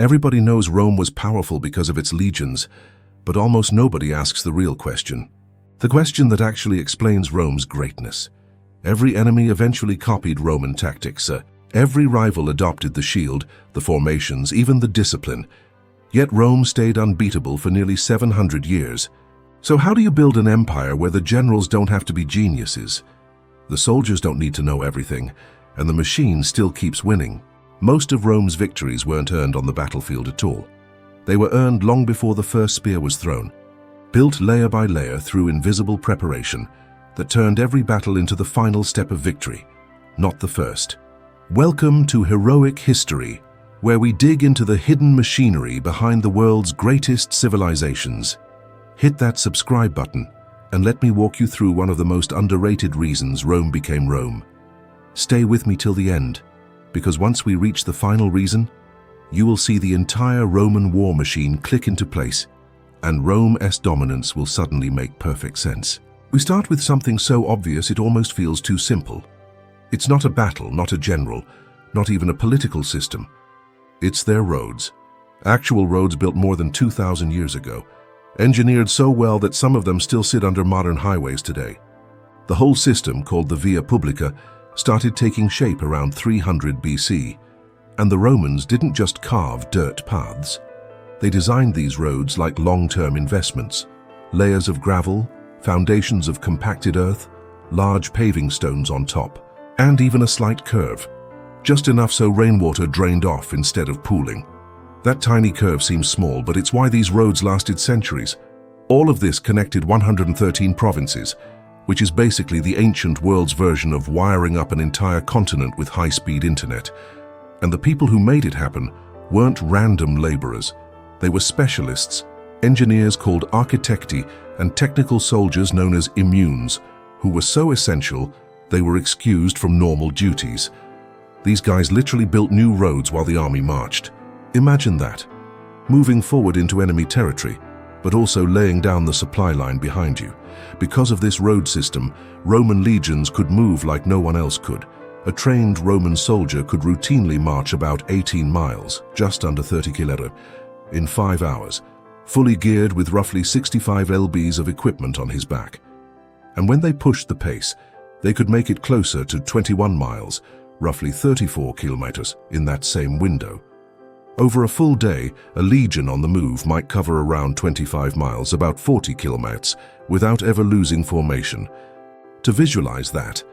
Everybody knows Rome was powerful because of its legions, but almost nobody asks the real question. The question that actually explains Rome's greatness. Every enemy eventually copied Roman tactics. Every rival adopted the shield, the formations, even the discipline. Yet Rome stayed unbeatable for nearly 700 years. So how do you build an empire where the generals don't have to be geniuses? The soldiers don't need to know everything, and the machine still keeps winning. Most of Rome's victories weren't earned on the battlefield at all. They were earned long before the first spear was thrown, built layer by layer through invisible preparation that turned every battle into the final step of victory, not the first. Welcome to Heroic History, where we dig into the hidden machinery behind the world's greatest civilizations. Hit that subscribe button and let me walk you through one of the most underrated reasons Rome became Rome. Stay with me till the end, because once we reach the final reason, you will see the entire Roman war machine click into place, and Rome's dominance will suddenly make perfect sense. We start with something so obvious it almost feels too simple. It's not a battle, not a general, not even a political system. It's their roads. Actual roads built more than 2,000 years ago, engineered so well that some of them still sit under modern highways today. The whole system, called the Via Publica, started taking shape around 300 BC, and the Romans didn't just carve dirt paths. They designed these roads like long-term investments, layers of gravel, foundations of compacted earth, large paving stones on top, and even a slight curve, just enough so rainwater drained off instead of pooling. That tiny curve seems small, but it's why these roads lasted centuries. All of this connected 113 provinces, which is basically the ancient world's version of wiring up an entire continent with high-speed internet. And the people who made it happen weren't random laborers. They were specialists, engineers called architecti, and technical soldiers known as immunes, who were so essential they were excused from normal duties. These guys literally built new roads while the army marched. Imagine that, moving forward into enemy territory, but also laying down the supply line behind you. Because of this road system, Roman legions could move like no one else could. A trained Roman soldier could routinely march about 18 miles, just under 30 km, in 5 hours, fully geared with roughly 65 lbs of equipment on his back. And when they pushed the pace, they could make it closer to 21 miles, roughly 34 kilometers, in that same window. Over a full day, a legion on the move might cover around 25 miles, about 40 kilometers, without ever losing formation. To visualize that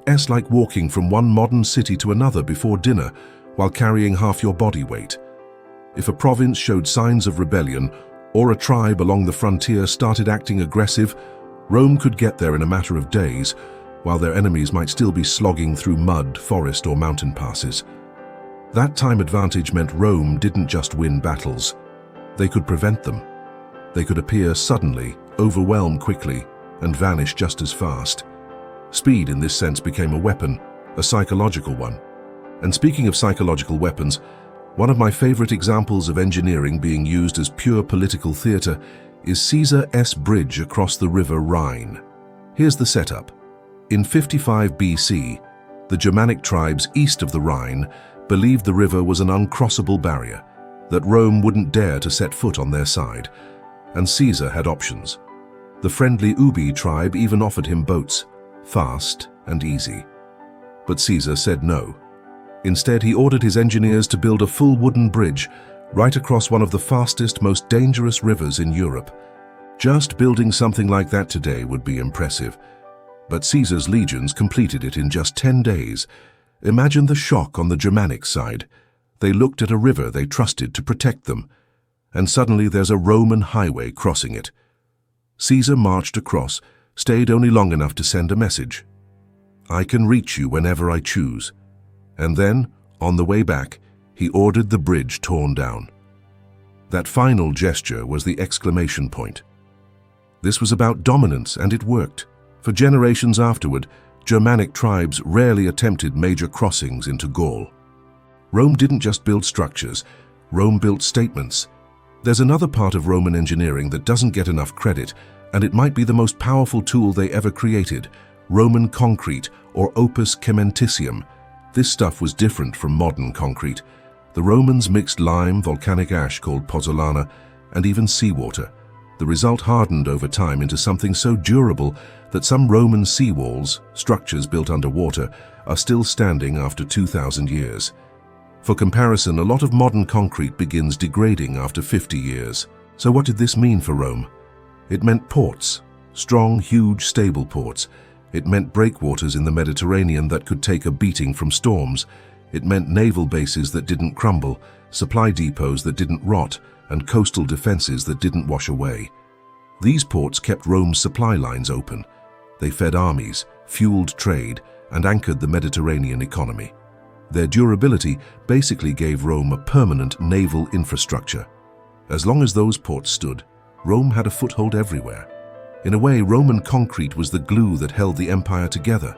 S like walking from one modern city to another before dinner while carrying half your body weight. If a province showed signs of rebellion, or a tribe along the frontier started acting aggressive, Rome could get there in a matter of days, while their enemies might still be slogging through mud, forest, or mountain passes. That time advantage meant Rome didn't just win battles. They could prevent them. They could appear suddenly, overwhelm quickly, and vanish just as fast. Speed in this sense became a weapon, a psychological one. And speaking of psychological weapons, one of my favorite examples of engineering being used as pure political theater is Caesar's bridge across the river Rhine. Here's the setup. In 55 BC, the Germanic tribes east of the Rhine believed the river was an uncrossable barrier, that Rome wouldn't dare to set foot on their side, and Caesar had options. The friendly Ubii tribe even offered him boats, fast and easy. But Caesar said no. Instead, he ordered his engineers to build a full wooden bridge right across one of the fastest, most dangerous rivers in Europe. Just building something like that today would be impressive, but Caesar's legions completed it in just 10 days. Imagine the shock on the Germanic side. They looked at a river they trusted to protect them, and suddenly there's a Roman highway crossing it. Caesar marched across, stayed only long enough to send a message. I can reach you whenever I choose. And then, on the way back, he ordered the bridge torn down. That final gesture was the exclamation point. This was about dominance, and it worked. For generations afterward, Germanic tribes rarely attempted major crossings into Gaul. Rome didn't just build structures, Rome built statements. There's another part of Roman engineering that doesn't get enough credit, and it might be the most powerful tool they ever created: Roman concrete, or opus cementitium. This stuff was different from modern concrete. The Romans mixed lime, volcanic ash called pozzolana, and even seawater. The result hardened over time into something so durable that some Roman seawalls, structures built underwater, are still standing after 2,000 years. For comparison, a lot of modern concrete begins degrading after 50 years. So what did this mean for Rome? It meant ports, strong, huge, stable ports. It meant breakwaters in the Mediterranean that could take a beating from storms. It meant naval bases that didn't crumble, supply depots that didn't rot, and coastal defenses that didn't wash away. These ports kept Rome's supply lines open. They fed armies, fueled trade, and anchored the Mediterranean economy. Their durability basically gave Rome a permanent naval infrastructure. As long as those ports stood, Rome had a foothold everywhere. In a way, Roman concrete was the glue that held the empire together.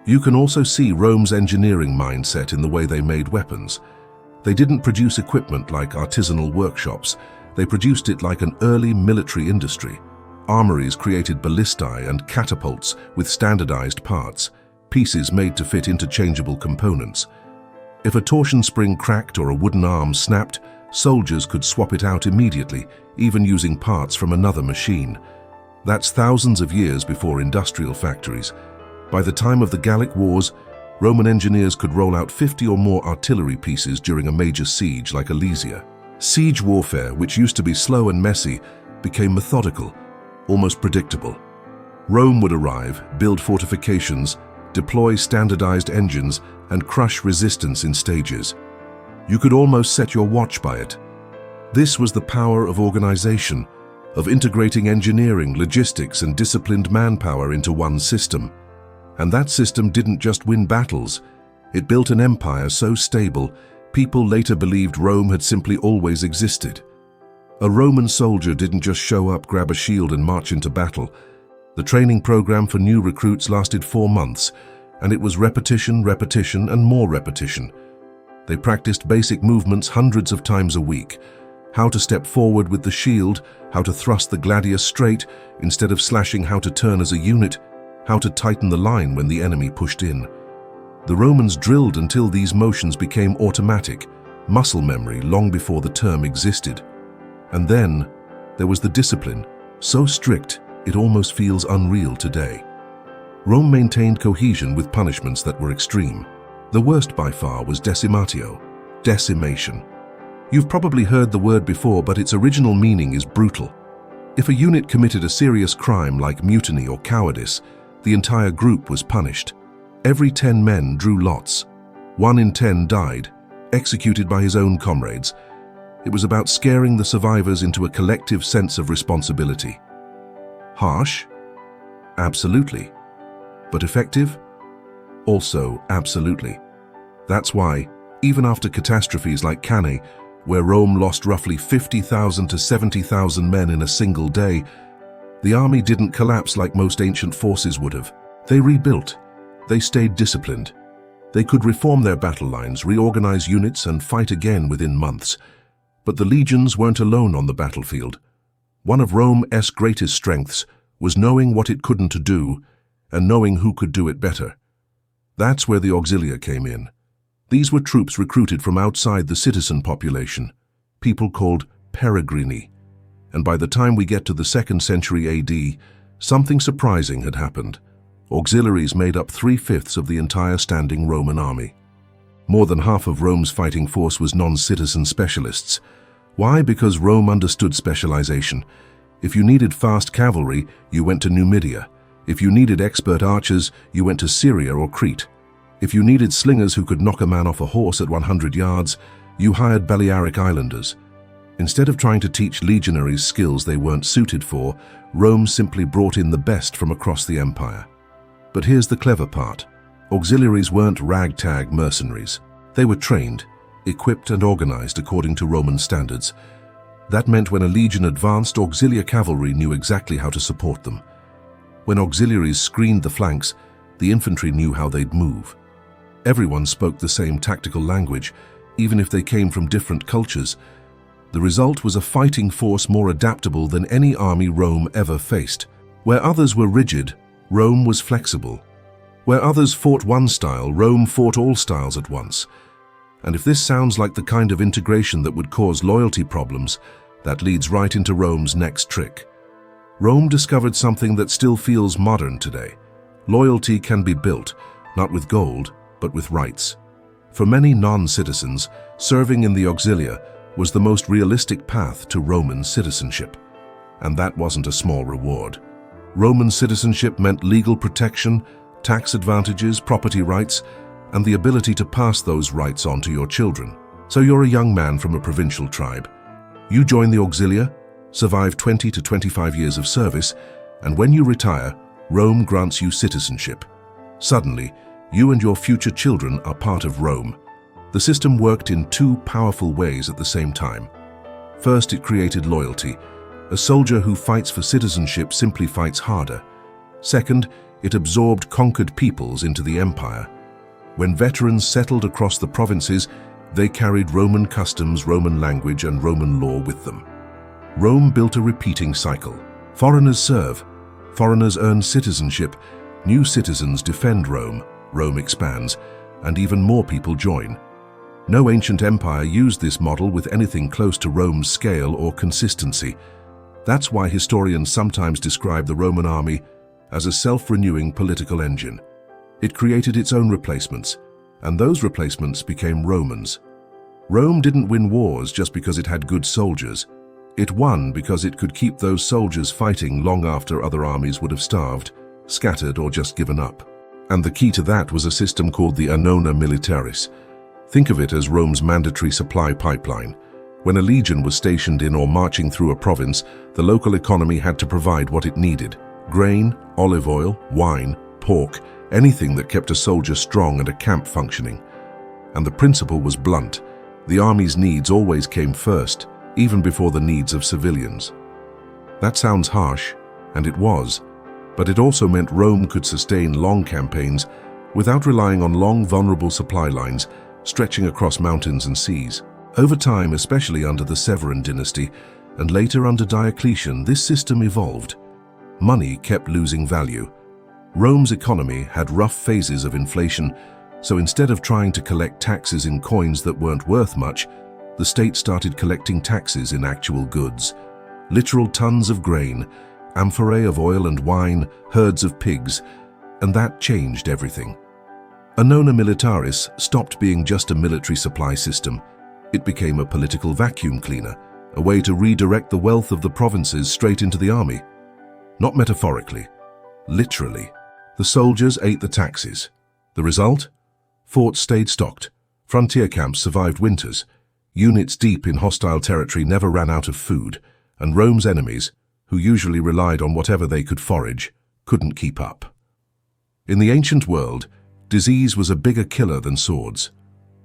You can also see Rome's engineering mindset in the way they made weapons. They didn't produce equipment like artisanal workshops. They produced it like an early military industry. Armories created ballistae and catapults with standardized parts, pieces made to fit interchangeable components. If a torsion spring cracked or a wooden arm snapped, soldiers could swap it out immediately, even using parts from another machine. That's thousands of years before industrial factories. By the time of the Gallic Wars, Roman engineers could roll out 50 or more artillery pieces during a major siege like Alesia. Siege warfare, which used to be slow and messy, became methodical, almost predictable. Rome would arrive, build fortifications, deploy standardized engines, and crush resistance in stages. You could almost set your watch by it. This was the power of organization, of integrating engineering, logistics, and disciplined manpower into one system. And that system didn't just win battles. It built an empire so stable, people later believed Rome had simply always existed. A Roman soldier didn't just show up, grab a shield, and march into battle. The training program for new recruits lasted 4 months, and it was repetition, repetition, and more repetition. They practiced basic movements hundreds of times a week. How to step forward with the shield, how to thrust the gladius straight instead of slashing, how to turn as a unit, how to tighten the line when the enemy pushed in. The Romans drilled until these motions became automatic, muscle memory long before the term existed. And then there was the discipline, so strict it almost feels unreal today. Rome maintained cohesion with punishments that were extreme. The worst by far was decimatio, decimation. You've probably heard the word before, but its original meaning is brutal. If a unit committed a serious crime like mutiny or cowardice, the entire group was punished. Every 10 men drew lots. 1 in 10 died, executed by his own comrades. It was about scaring the survivors into a collective sense of responsibility. Harsh? Absolutely. But effective? Also, absolutely. That's why, even after catastrophes like Cannae, where Rome lost roughly 50,000 to 70,000 men in a single day, the army didn't collapse like most ancient forces would have. They rebuilt. They stayed disciplined. They could reform their battle lines, reorganize units, and fight again within months. But the legions weren't alone on the battlefield. One of Rome's greatest strengths was knowing what it couldn't do and knowing who could do it better. That's where the auxilia came in. These were troops recruited from outside the citizen population, people called peregrini. And by the time we get to the 2nd century AD, something surprising had happened. Auxiliaries made up 3/5 of the entire standing Roman army. More than half of Rome's fighting force was non-citizen specialists. Why? Because Rome understood specialization. If you needed fast cavalry, you went to Numidia. If you needed expert archers, you went to Syria or Crete. If you needed slingers who could knock a man off a horse at 100 yards, you hired Balearic Islanders. Instead of trying to teach legionaries skills they weren't suited for, Rome simply brought in the best from across the empire. But here's the clever part. Auxiliaries weren't ragtag mercenaries. They were trained, equipped and organized according to Roman standards. That meant when a legion advanced, auxiliary cavalry knew exactly how to support them. When auxiliaries screened the flanks, the infantry knew how they'd move. Everyone spoke the same tactical language, even if they came from different cultures. The result was a fighting force more adaptable than any army Rome ever faced. Where others were rigid, Rome was flexible. Where others fought one style, Rome fought all styles at once. And if this sounds like the kind of integration that would cause loyalty problems, that leads right into Rome's next trick. Rome discovered something that still feels modern today. Loyalty can be built, not with gold, but with rights. For many non-citizens, serving in the auxilia was the most realistic path to Roman citizenship. And that wasn't a small reward. Roman citizenship meant legal protection, tax advantages, property rights, and the ability to pass those rights on to your children. So you're a young man from a provincial tribe. You join the auxilia, survive 20 to 25 years of service, and when you retire, Rome grants you citizenship. Suddenly, you and your future children are part of Rome. The system worked in two powerful ways at the same time. First, it created loyalty. A soldier who fights for citizenship simply fights harder. Second, it absorbed conquered peoples into the empire. When veterans settled across the provinces, they carried Roman customs, Roman language, and Roman law with them. Rome built a repeating cycle. Foreigners serve, foreigners earn citizenship, new citizens defend Rome, Rome expands, and even more people join. No ancient empire used this model with anything close to Rome's scale or consistency. That's why historians sometimes describe the Roman army as a self-renewing political engine. It created its own replacements, and those replacements became Romans. Rome didn't win wars just because it had good soldiers. It won because it could keep those soldiers fighting long after other armies would have starved, scattered, or just given up. And the key to that was a system called the Annona Militaris. Think of it as Rome's mandatory supply pipeline. When a legion was stationed in or marching through a province, the local economy had to provide what it needed: grain, olive oil, wine, pork, anything that kept a soldier strong and a camp functioning. And the principle was blunt. The army's needs always came first, even before the needs of civilians. That sounds harsh, and it was, but it also meant Rome could sustain long campaigns without relying on long, vulnerable supply lines stretching across mountains and seas. Over time, especially under the Severan dynasty, and later under Diocletian, this system evolved. Money kept losing value. Rome's economy had rough phases of inflation, so instead of trying to collect taxes in coins that weren't worth much, the state started collecting taxes in actual goods. Literal tons of grain, amphorae of oil and wine, herds of pigs, and that changed everything. Annona Militaris stopped being just a military supply system. It became a political vacuum cleaner, a way to redirect the wealth of the provinces straight into the army. Not metaphorically, literally. The soldiers ate the taxes. The result? Forts stayed stocked. Frontier camps survived winters. Units deep in hostile territory never ran out of food, and Rome's enemies, who usually relied on whatever they could forage, couldn't keep up. In the ancient world, disease was a bigger killer than swords.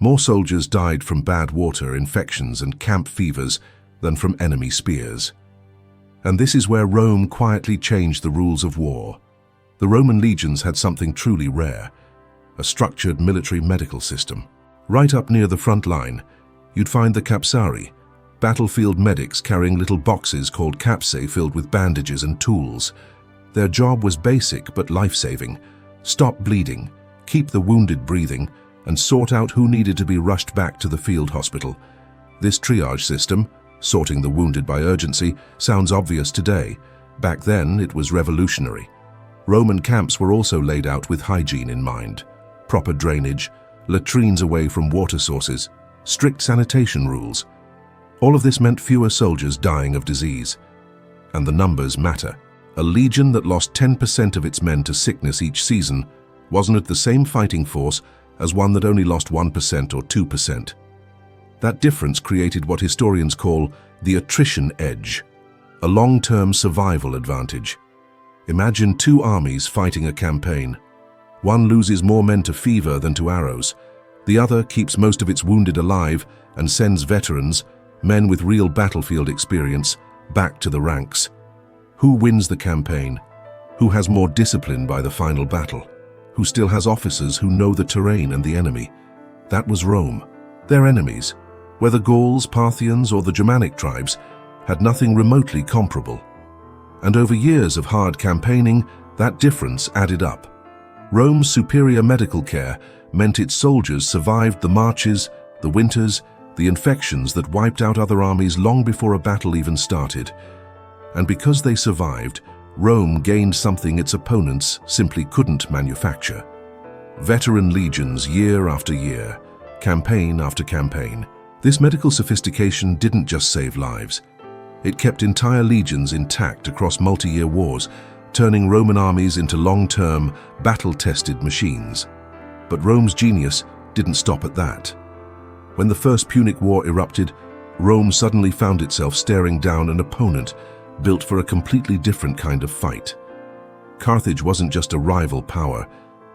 More soldiers died from bad water, infections, and camp fevers than from enemy spears. And this is where Rome quietly changed the rules of war. The Roman legions had something truly rare: a structured military medical system. Right up near the front line, you'd find the capsari, battlefield medics carrying little boxes called capsae filled with bandages and tools. Their job was basic but life-saving: stop bleeding, keep the wounded breathing, and sort out who needed to be rushed back to the field hospital. This triage system, sorting the wounded by urgency, sounds obvious today. Back then, it was revolutionary. Roman camps were also laid out with hygiene in mind: proper drainage, latrines away from water sources, strict sanitation rules. All of this meant fewer soldiers dying of disease. And the numbers matter. A legion that lost 10% of its men to sickness each season wasn't at the same fighting force as one that only lost 1% or 2%. That difference created what historians call the attrition edge, a long-term survival advantage. Imagine two armies fighting a campaign. One loses more men to fever than to arrows. The other keeps most of its wounded alive and sends veterans, men with real battlefield experience, back to the ranks. Who wins the campaign? Who has more discipline by the final battle? Who still has officers who know the terrain and the enemy? That was Rome. Their enemies, whether Gauls, Parthians, or the Germanic tribes, had nothing remotely comparable. And over years of hard campaigning, that difference added up. Rome's superior medical care meant its soldiers survived the marches, the winters, the infections that wiped out other armies long before a battle even started. And because they survived, Rome gained something its opponents simply couldn't manufacture. Veteran legions year after year, campaign after campaign. This medical sophistication didn't just save lives. It kept entire legions intact across multi-year wars, turning Roman armies into long-term, battle-tested machines. But Rome's genius didn't stop at that. When the First Punic War erupted, Rome suddenly found itself staring down an opponent built for a completely different kind of fight. Carthage wasn't just a rival power,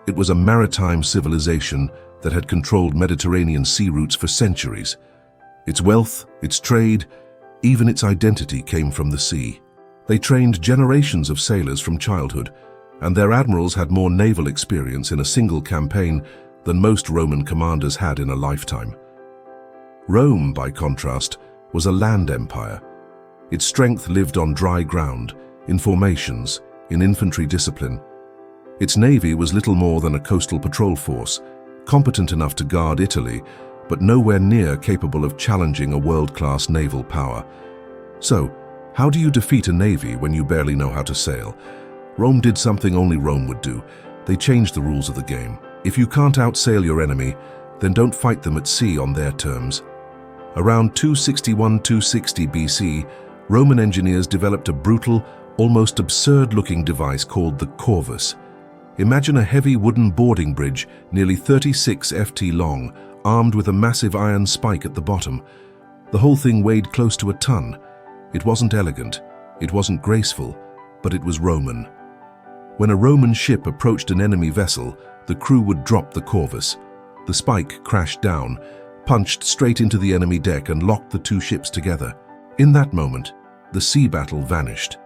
it was a maritime civilization that had controlled Mediterranean sea routes for centuries. Its wealth, its trade, even its identity came from the sea. They trained generations of sailors from childhood, and their admirals had more naval experience in a single campaign than most Roman commanders had in a lifetime. Rome, by contrast, was a land empire. Its strength lived on dry ground, in formations, in infantry discipline. Its navy was little more than a coastal patrol force, competent enough to guard Italy, but nowhere near capable of challenging a world-class naval power. So, how do you defeat a navy when you barely know how to sail? Rome did something only Rome would do. They changed the rules of the game. If you can't outsail your enemy, then don't fight them at sea on their terms. Around 261–260 BC, Roman engineers developed a brutal, almost absurd-looking device called the corvus. Imagine a heavy wooden boarding bridge, nearly 36 ft long, armed with a massive iron spike at the bottom. The whole thing weighed close to a ton. It wasn't elegant, it wasn't graceful, but it was Roman. When a Roman ship approached an enemy vessel, the crew would drop the corvus. The spike crashed down, punched straight into the enemy deck and locked the two ships together. In that moment, the sea battle vanished.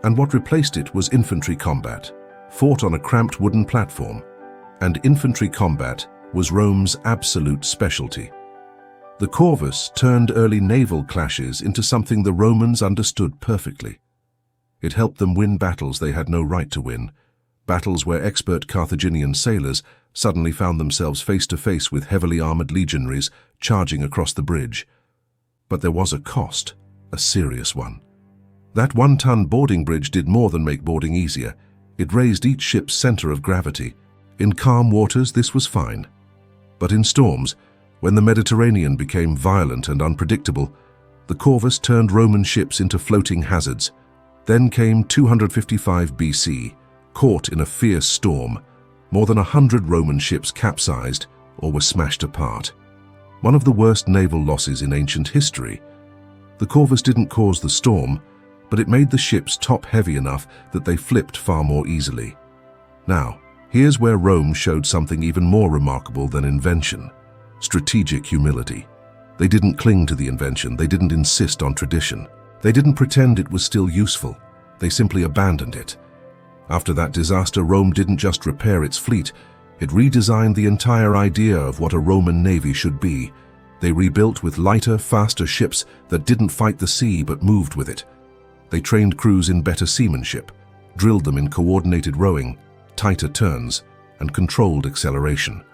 And what replaced it was infantry combat, fought on a cramped wooden platform. And infantry combat was Rome's absolute specialty. The corvus turned early naval clashes into something the Romans understood perfectly. It helped them win battles they had no right to win, battles where expert Carthaginian sailors suddenly found themselves face to face with heavily armored legionaries charging across the bridge. But there was a cost, a serious one. That one-ton boarding bridge did more than make boarding easier. It raised each ship's center of gravity. In calm waters, this was fine. But in storms, when the Mediterranean became violent and unpredictable, the corvus turned Roman ships into floating hazards. Then came 255 BC, caught in a fierce storm. More than 100 Roman ships capsized or were smashed apart. One of the worst naval losses in ancient history. The corvus didn't cause the storm, but it made the ships top-heavy enough that they flipped far more easily. Now, here's where Rome showed something even more remarkable than invention: strategic humility. They didn't cling to the invention, they didn't insist on tradition. They didn't pretend it was still useful, they simply abandoned it. After that disaster, Rome didn't just repair its fleet, it redesigned the entire idea of what a Roman navy should be. They rebuilt with lighter, faster ships that didn't fight the sea but moved with it. They trained crews in better seamanship, drilled them in coordinated rowing, tighter turns, and controlled acceleration.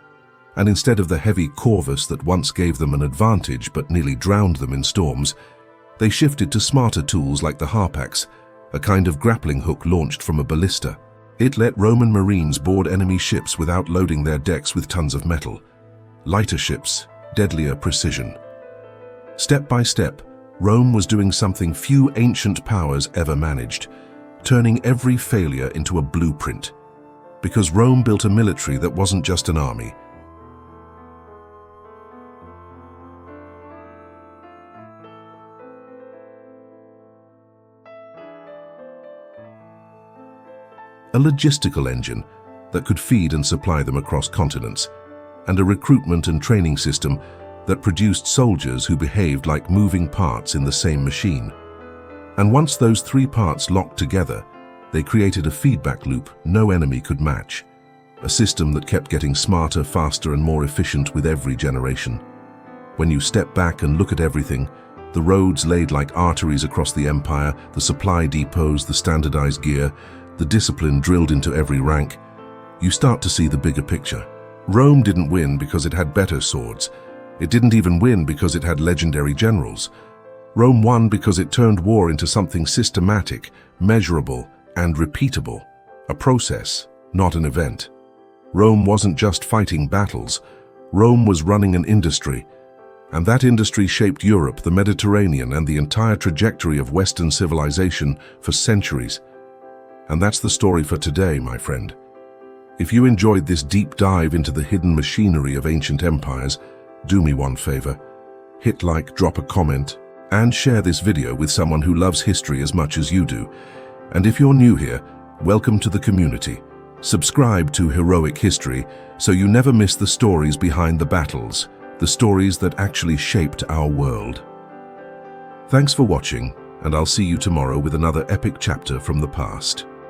And instead of the heavy corvus that once gave them an advantage but nearly drowned them in storms, they shifted to smarter tools like the harpax, a kind of grappling hook launched from a ballista. It let Roman marines board enemy ships without loading their decks with tons of metal. Lighter ships, deadlier precision. Step by step, Rome was doing something few ancient powers ever managed, turning every failure into a blueprint. Because Rome built a military that wasn't just an army. A logistical engine that could feed and supply them across continents, and a recruitment and training system that produced soldiers who behaved like moving parts in the same machine. And once those three parts locked together, they created a feedback loop no enemy could match, a system that kept getting smarter, faster, and more efficient with every generation. When you step back and look at everything, the roads laid like arteries across the empire, the supply depots, the standardized gear, the discipline drilled into every rank, you start to see the bigger picture. Rome didn't win because it had better swords. It didn't even win because it had legendary generals. Rome won because it turned war into something systematic, measurable, and repeatable. A process, not an event. Rome wasn't just fighting battles. Rome was running an industry. And that industry shaped Europe, the Mediterranean, and the entire trajectory of Western civilization for centuries. And that's the story for today, my friend. If you enjoyed this deep dive into the hidden machinery of ancient empires, do me one favor. Hit like, drop a comment, and share this video with someone who loves history as much as you do. And if you're new here, welcome to the community. Subscribe to Heroic History so you never miss the stories behind the battles, the stories that actually shaped our world. Thanks for watching, and I'll see you tomorrow with another epic chapter from the past.